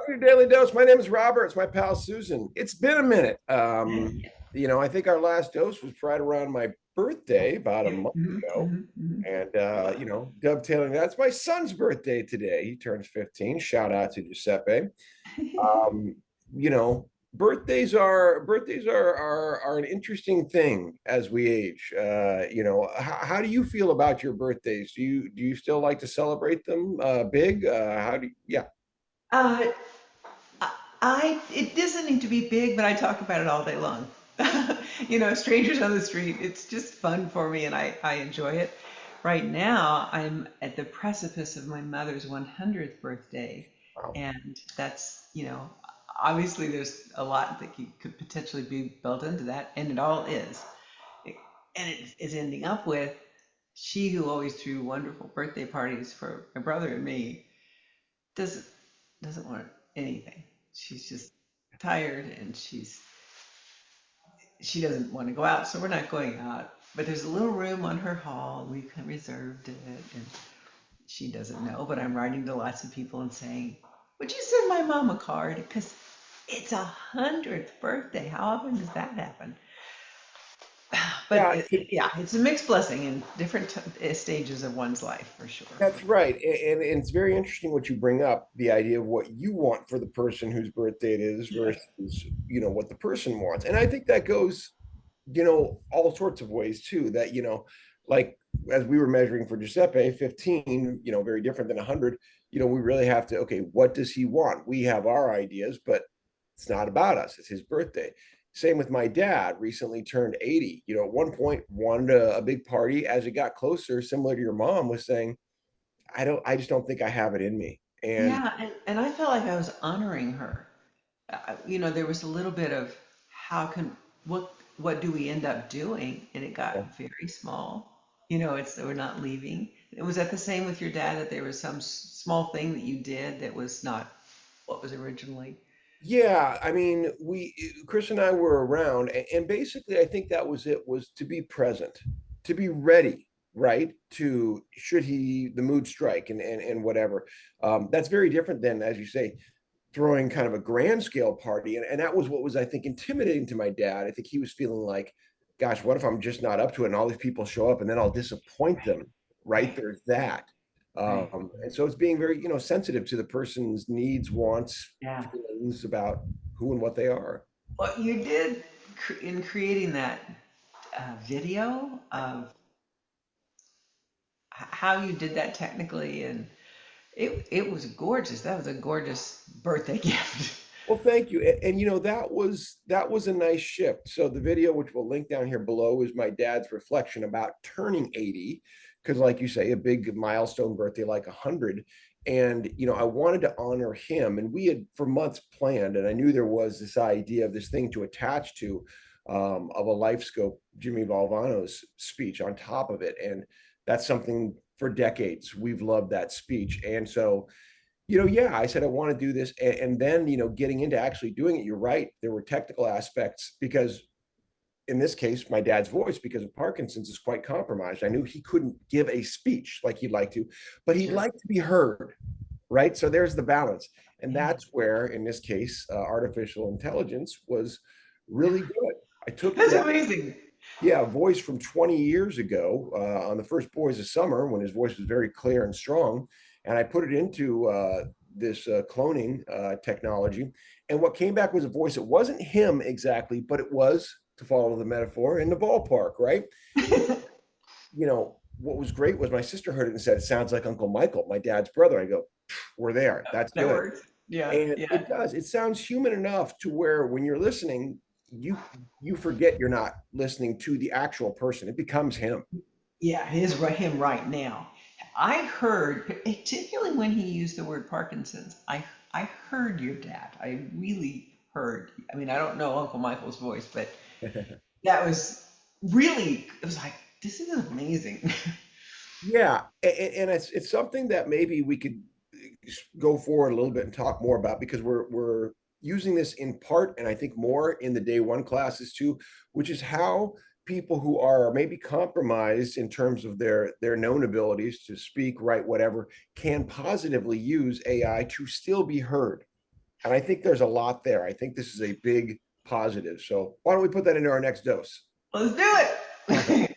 to your Daily Dose. My name is Robert. It's my pal Susan. It's been a minute. I think our last dose was right around my birthday about a Yep. month Mhm, ago. mhm, mhm. And dovetailing that, it's my son's birthday today. He turns 15. Shout out to Giuseppe. Um, you know, birthdays are an interesting thing as we age. How do you feel about your birthdays? Do you still like to celebrate them big? How do you, yeah. Uh, it doesn't need to be big, but I talk about it all day long. Strangers on the street, it's just fun for me and I enjoy it. Right now, I'm at the precipice of my mother's 100th birthday. Wow. And obviously there's a lot that could potentially be built into that, and it all is. It- and it is ending up with she who always threw wonderful birthday parties for my brother and me doesn't doesn't want anything. She's just tired and she doesn't want to go out, so we're not going out. But there's a little room on her hall. We reserved it, and she doesn't know. But I'm writing to lots of people and saying, "Would you send my mom a card? Because it's 100th birthday. How often does that happen?" But Yeah, yeah, it's a mixed blessing in different stages of one's life for sure. that's right. And it's very interesting what you bring up, the idea of what you want for the person whose birthday it is Yeah. versus, what the person wants. And I think that goes, all sorts of ways too, that, like as we were measuring for Giuseppe, 15, very different than 100, we really have to, okay, what does he want? We have our ideas, but it's not about us. It's his birthday. Same with my dad, recently turned 80. At one point wanted a big party. As it got closer, similar to your mom was saying, I just don't think I have it in me. And Yeah, and I felt like I was honoring her. There was a little bit of how can what do we end up doing? And it got very small. It's we're not leaving. It was that the same with your dad that there was some small thing that you did that was not what was originally. yeah, I mean, Chris and I were around, and basically, I think that was it, was to be present, to be ready, right? To should the mood strike and whatever. That's very different than, as you say, throwing kind of a grand scale party. And that was what was, I think, intimidating to my dad. I think he was feeling like, gosh, what if I'm just not up to it and all these people show up and then I'll disappoint them, right? Right, There's that. right. And so it's being very, sensitive to the person's needs, wants, Yeah. feelings about who and what they are. What you did in creating that video of how you did that technically, and it was gorgeous. That was a gorgeous birthday gift. Well, thank you. That was a nice shift. So the video, which we'll link down here below, is my dad's reflection about turning 80, because like you say, a big milestone birthday like 100. And I wanted to honor him. And we had for months planned, and I knew there was this idea of this thing to attach to of a life scope, Jimmy Valvano's speech on top of it. And that's something for decades. We've loved that speech. And so yeah, I said I want to do this. And then, getting into actually doing it, you're right. There were technical aspects because in this case, my dad's voice, because of Parkinson's, is quite compromised. I knew he couldn't give a speech like he'd like to, but he'd Sure. like to be heard, right? So there's the balance. And Yeah. that's where, in this case, artificial intelligence was really good. I took That's that, amazing. yeah, voice from 20 years ago on the first Boys of Summer when his voice was very clear and strong. And I put it into this cloning technology. And what came back was a voice. It wasn't him exactly, but it was, to follow the metaphor, in the ballpark, right? What was great was my sister heard it and said, it sounds like Uncle Michael, my dad's brother. I go, we're there. That's That good. works. Yeah, And yeah. it does. It sounds human enough to where when you're listening, you forget you're not listening to the actual person. It becomes him. Yeah, it is right him right now. I heard, particularly when he used the word Parkinson's, I heard your dad. I really heard. I mean, I don't know Uncle Michael's voice, but that was really, it was like, this is amazing. Yeah, and it's something that maybe we could go forward a little bit and talk more about because we're using this in part, and I think more in the day one classes too, which is how people who are maybe compromised in terms of their known abilities to speak, write, whatever, can positively use AI to still be heard, And I think there's a lot there. I think this is a big positive. So why don't we put that into our next dose? Let's do it.